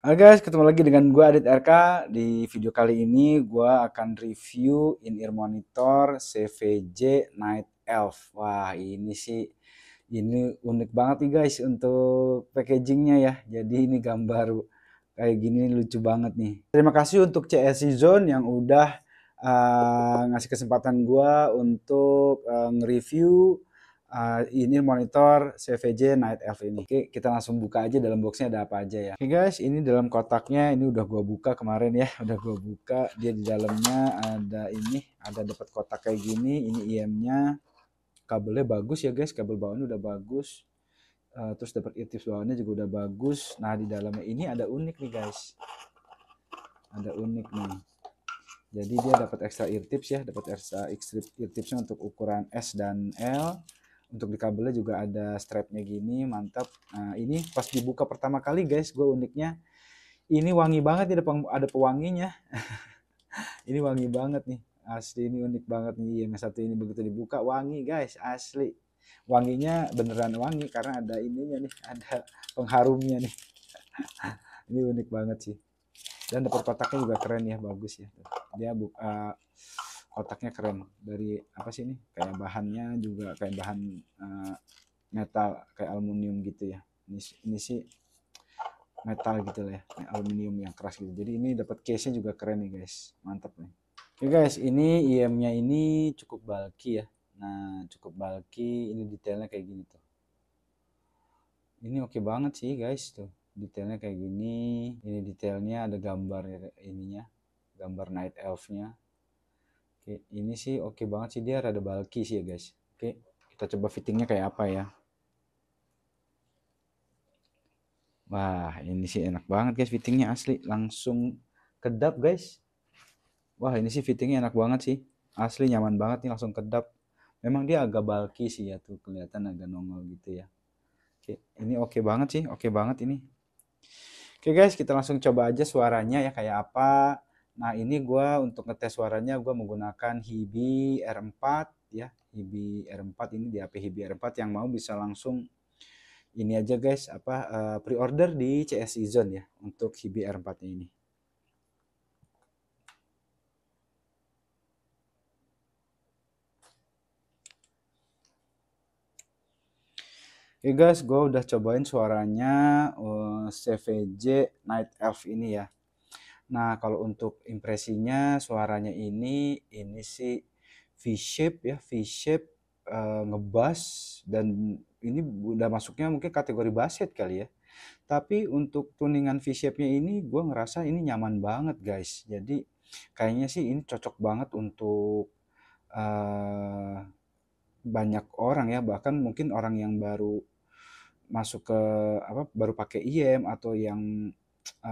Halo guys, ketemu lagi dengan gue Adit RK. Di video kali ini gue akan review in-ear monitor CVJ Night Elf. Wah, ini unik banget nih guys untuk packagingnya ya. Jadi ini gambar kayak gini lucu banget nih. Terima kasih untuk CSI Zone yang udah ngasih kesempatan gue untuk nge-review ini monitor CVJ Night Elf ini. Oke, kita langsung buka aja dalam boxnya ada apa aja ya. Oke guys, ini dalam kotaknya ini udah gua buka kemarin ya, udah gua buka. Dia di dalamnya ada dapat kotak kayak gini. Ini IM-nya, kabelnya bagus ya guys, kabel bawahnya udah bagus. Terus dapat ear tips bawahnya juga udah bagus. Nah di dalamnya ini ada unik nih guys, ada unik nih. Jadi dia dapat extra ear tips ya, dapat extra ear tipsnya untuk ukuran S dan L. Untuk di kabelnya juga ada strapnya gini, mantap. Nah ini pas dibuka pertama kali guys, gue uniknya ini wangi banget, ada pewanginya. Ini wangi banget nih, asli ini unik banget nih. Yang satu ini begitu dibuka wangi guys, asli. Wanginya beneran wangi karena ada ininya nih, ada pengharumnya nih. Ini unik banget sih. Dan dapat kotaknya juga keren ya, bagus ya. Dia kotaknya keren. Dari apa sih ini? Kayak bahannya juga kayak bahan metal, kayak aluminium gitu ya. Ini sih metal gitu lah ya, kayak aluminium yang keras gitu. Jadi ini dapat case-nya juga keren nih guys, mantap nih. Oke guys, ini IM-nya ini cukup bulky ya. Nah, cukup bulky, ini detailnya kayak gini tuh. Ini oke banget sih guys tuh. Detailnya kayak gini. Ini detailnya ada gambar ininya, gambar Night Elf-nya. Oke, ini sih oke banget sih, dia rada bulky sih ya guys. Oke, kita coba fittingnya kayak apa ya. Wah, ini sih enak banget guys fittingnya, asli. Langsung kedap guys. Wah, ini sih fittingnya enak banget sih. Asli nyaman banget nih, langsung kedap. Memang dia agak bulky sih ya tuh, kelihatan agak nongol gitu ya. Oke, ini oke banget sih, oke banget ini. Oke guys, kita langsung coba aja suaranya ya kayak apa. Nah, ini gua untuk ngetes suaranya gua menggunakan Hibi R4 ya. Hibi R4 ini di HP Hibi R4, yang mau bisa langsung ini aja guys, pre-order di CSI Zone ya untuk Hibi R4 ini. Oke guys, gue udah cobain suaranya CVJ Night Elf ini ya. Nah, kalau untuk impresinya suaranya ini sih V-shape ya, V-shape, ngebass, dan ini udah masuknya mungkin kategori basset kali ya. Tapi untuk tuningan V-shape-nya ini gue ngerasa ini nyaman banget guys. Jadi kayaknya sih ini cocok banget untuk eh, banyak orang ya, bahkan mungkin orang yang baru masuk ke baru pakai IM, atau yang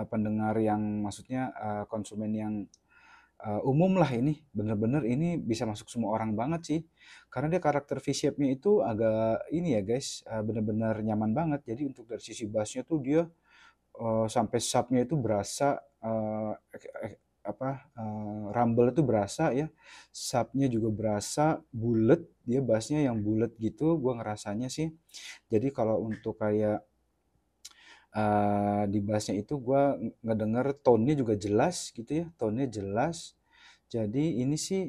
pendengar yang maksudnya konsumen yang umum lah. Ini bener-bener ini bisa masuk semua orang banget sih, karena dia karakter V-shape-nya itu agak ini ya guys, bener-bener nyaman banget. Jadi untuk dari sisi bassnya tuh dia sampai subnya itu berasa, rumble itu berasa ya, subnya juga berasa bulet, dia bassnya yang bulet gitu gue ngerasanya sih. Jadi kalau untuk kayak di bassnya itu gue ngedenger tone-nya juga jelas gitu ya, tone-nya jelas. Jadi ini sih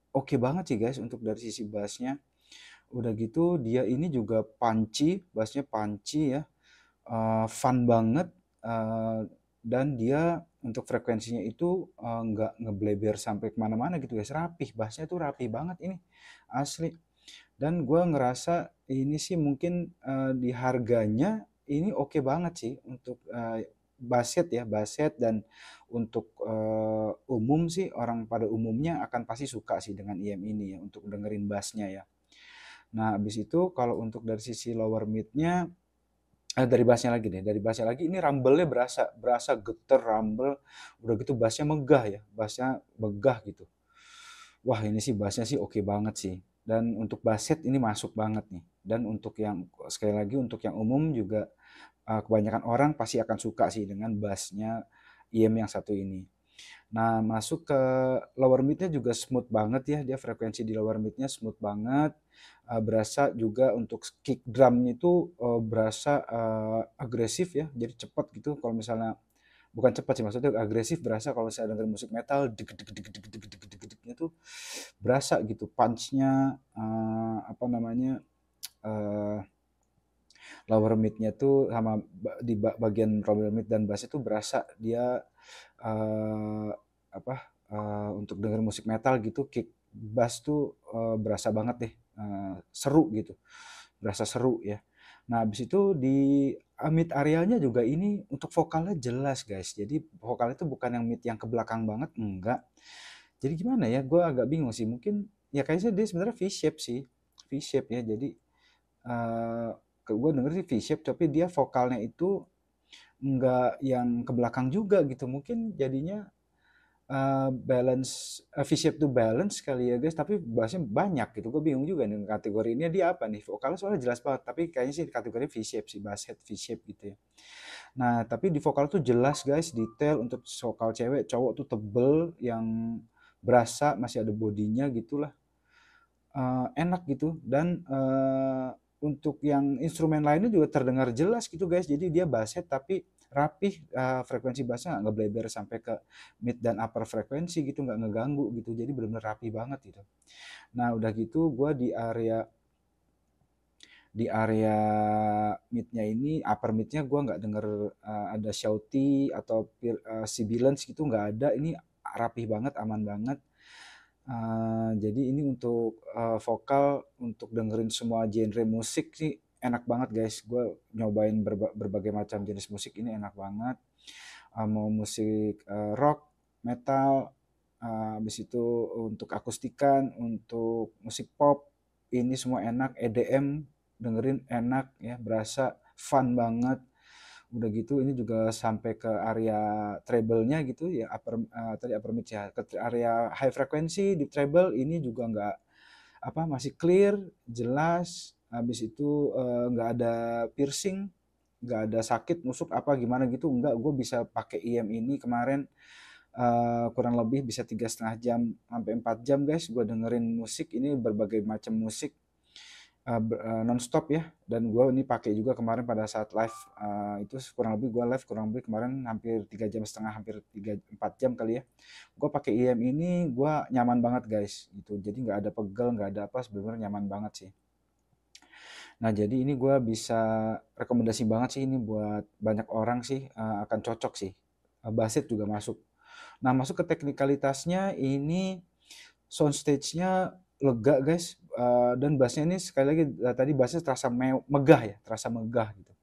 oke banget sih guys untuk dari sisi bassnya. Udah gitu dia ini juga punchy, bassnya punchy ya, fun banget, eee, dan dia untuk frekuensinya itu nggak ngebleber sampai kemana-mana gitu guys, rapih, bassnya tuh rapih banget ini, asli. Dan gue ngerasa ini sih mungkin di harganya ini oke banget sih untuk baset ya, baset. Dan untuk umum sih, orang pada umumnya akan pasti suka sih dengan IM ini ya untuk dengerin bassnya ya. Nah, habis itu kalau untuk dari sisi lower mid-nya, dari bassnya lagi deh, dari bassnya lagi, ini rumble-nya berasa, berasa geter rumble, udah gitu bassnya megah ya, bassnya megah gitu. Wah, ini sih bassnya sih oke banget sih. Dan untuk basset ini masuk banget nih. Dan untuk yang sekali lagi untuk yang umum juga kebanyakan orang pasti akan suka sih dengan bassnya IM yang satu ini. Nah, masuk ke lower mid-nya juga smooth banget ya. Dia frekuensi di lower mid-nya smooth banget. berasa juga untuk kick drumnya itu berasa agresif ya, jadi cepat gitu. Kalau misalnya bukan cepat sih, maksudnya agresif, berasa kalau saya dengar musik metal deg deg deg deg deg deg deg degnya tuh berasa gitu, punch-nya, apa namanya, eee, lower mid-nya tuh sama di bagian lower mid dan bass itu berasa dia, eee, apa, untuk denger musik metal gitu, kick bass tuh berasa banget deh, seru gitu, berasa seru ya. Nah, habis itu di mid areanya juga ini untuk vokalnya jelas, guys. Jadi vokalnya itu bukan yang mid yang ke belakang banget, enggak. Jadi gimana ya? Gue agak bingung sih. Mungkin ya kayaknya dia sebenarnya V-shape sih, V-shape ya. Jadi eh ke gue denger sih V-shape, tapi dia vokalnya itu enggak yang ke belakang juga gitu. Mungkin jadinya balance, V-shape tuh balance kali ya guys, tapi bassnya banyak gitu. Gue bingung juga nih kategori ini dia apa nih. Vokalnya soalnya jelas banget, tapi kayaknya sih kategori V-shape sih, bass head V-shape gitu ya. Nah, tapi di vokal tuh jelas guys, detail untuk vokal cewek, cowok tuh tebel, yang berasa masih ada bodinya gitulah. Enak gitu, dan untuk yang instrumen lainnya juga terdengar jelas gitu guys. Jadi dia bassnya tapi rapih, frekuensi bassnya nggak ngebleber sampai ke mid dan upper frekuensi gitu, nggak ngeganggu gitu. Jadi benar-benar rapi banget gitu. Nah, udah gitu gue di area midnya ini, upper midnya gue nggak denger ada shouty atau sibilance gitu, nggak ada. Ini rapih banget, aman banget. Jadi ini untuk vokal, untuk dengerin semua genre musik sih enak banget guys. Gue nyobain berbagai macam jenis musik, ini enak banget. Mau musik rock, metal, habis itu untuk akustikan, untuk musik pop, ini semua enak. EDM dengerin enak ya, berasa fun banget. Udah gitu ini juga sampai ke area treble-nya gitu ya, tadi upper mid ya, ke area high frequency di treble ini juga nggak apa, masih clear, jelas. Habis itu nggak ada piercing, nggak ada sakit, nusuk apa gimana gitu, enggak. Gue bisa pakai IM ini kemarin kurang lebih bisa 3,5 jam sampai 4 jam guys, gue dengerin musik ini, berbagai macam musik nonstop ya. Dan gue ini pakai juga kemarin pada saat live, itu kurang lebih gue live kurang lebih kemarin hampir 3,5 jam, hampir 3-4 jam kali ya. Gue pakai IM ini, gue nyaman banget guys gitu. Jadi nggak ada pegel, nggak ada apa, sebenarnya nyaman banget sih. Nah, jadi ini gue bisa rekomendasi banget sih ini buat banyak orang sih, akan cocok sih. Bassett juga masuk. Nah, masuk ke teknikalitasnya, ini soundstage-nya lega guys, dan bassnya ini sekali lagi, tadi bassnya terasa megah ya, terasa megah gitu.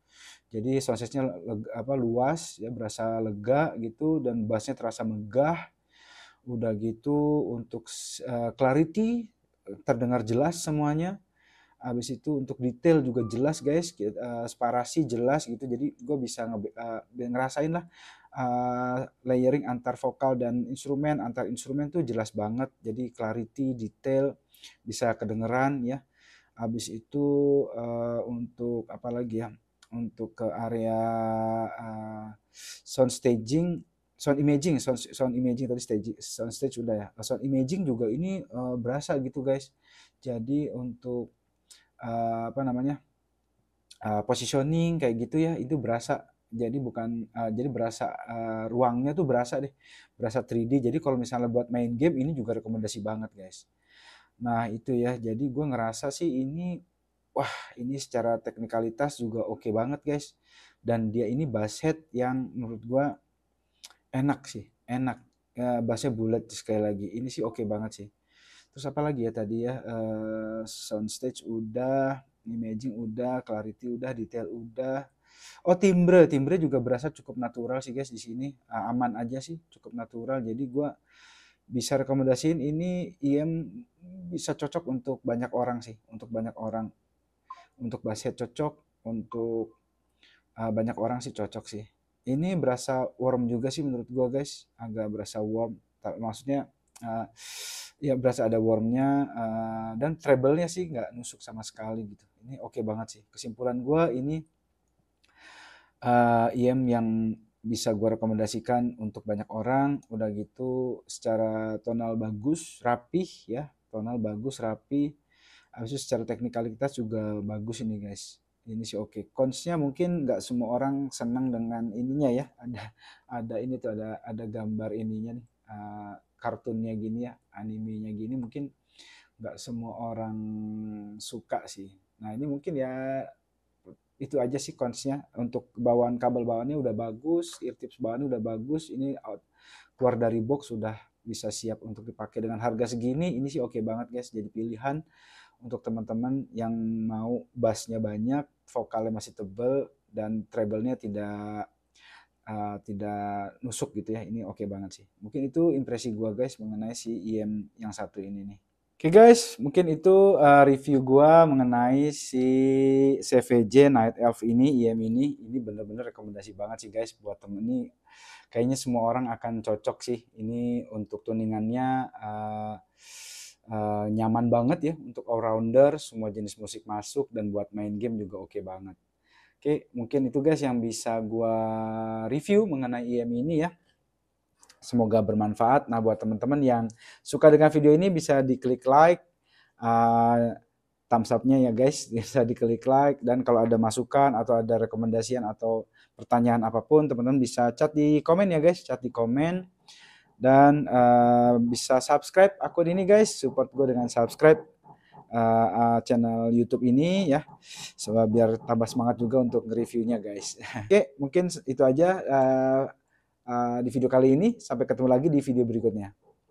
Jadi soundstage-nya apa, luas ya, berasa lega gitu, dan bassnya terasa megah. Udah gitu untuk clarity, terdengar jelas semuanya. Habis itu untuk detail juga jelas guys, sparasi jelas gitu. Jadi gue bisa ngerasain lah layering antar vokal dan instrumen, antar instrumen tuh jelas banget. Jadi clarity, detail bisa kedengeran ya. Habis itu untuk apa lagi ya? Untuk ke area sound staging, sound imaging tadi, sound stage udah ya. Sound imaging juga ini berasa gitu guys. Jadi untuk apa namanya, positioning kayak gitu ya, itu berasa. Jadi bukan, jadi berasa, ruangnya tuh berasa deh, berasa 3D. Jadi kalau misalnya buat main game ini juga rekomendasi banget guys. Nah itu ya, jadi gue ngerasa sih ini, wah ini secara teknikalitas juga oke banget guys. Dan dia ini bass head yang menurut gue enak sih, enak. Bassnya bulat sekali lagi, ini sih oke banget sih. Terus apa lagi ya tadi ya, soundstage udah, imaging udah, clarity udah, detail udah. Oh, timbre juga berasa cukup natural sih guys di sini. Aman aja sih, cukup natural. Jadi gua bisa rekomendasiin ini IM, bisa cocok untuk banyak orang sih, untuk banyak orang. Untuk bassnya cocok, untuk banyak orang sih cocok sih. Ini berasa warm juga sih menurut gua guys, agak berasa warm. Maksudnya uh, ya berasa ada warmnya, dan treble-nya sih nggak nusuk sama sekali gitu. Ini oke banget sih. Kesimpulan gua ini IM yang bisa gua rekomendasikan untuk banyak orang. Udah gitu secara tonal bagus, rapih ya, tonal bagus, rapih. Habis itu secara teknikalitas juga bagus ini guys. Ini sih oke. Consnya mungkin nggak semua orang senang dengan ininya ya. Ada ini tuh ada gambar ininya nih. Kartunnya gini ya, animenya gini mungkin nggak semua orang suka sih. Nah ini mungkin ya itu aja sih consnya. Untuk bawaan kabel bawaannya udah bagus, ear tips bawaannya udah bagus. Ini keluar dari box sudah bisa siap untuk dipakai dengan harga segini. Ini sih oke banget guys. Jadi pilihan untuk teman-teman yang mau bassnya banyak, vokalnya masih tebel dan treble-nya tidak nusuk gitu ya. Ini oke banget sih. Mungkin itu impresi gua guys mengenai si IM yang satu ini nih. Oke guys, mungkin itu review gua mengenai si CVJ Night Elf ini, IM ini. Ini bener-bener rekomendasi banget sih guys buat temen ini. Kayaknya semua orang akan cocok sih. Ini untuk tuningannya nyaman banget ya untuk all rounder, semua jenis musik masuk dan buat main game juga oke banget. Oke, mungkin itu guys yang bisa gua review mengenai IM ini ya. Semoga bermanfaat. Nah, buat teman-teman yang suka dengan video ini bisa diklik like, thumbs up-nya ya guys, bisa diklik like, dan kalau ada masukan atau ada rekomendasian atau pertanyaan apapun, teman-teman bisa chat di komen ya guys, chat di komen. Dan bisa subscribe akun ini guys, support gue dengan subscribe channel YouTube ini ya, biar tambah semangat juga untuk nge-reviewnya guys. Oke, mungkin itu aja di video kali ini. Sampai ketemu lagi di video berikutnya.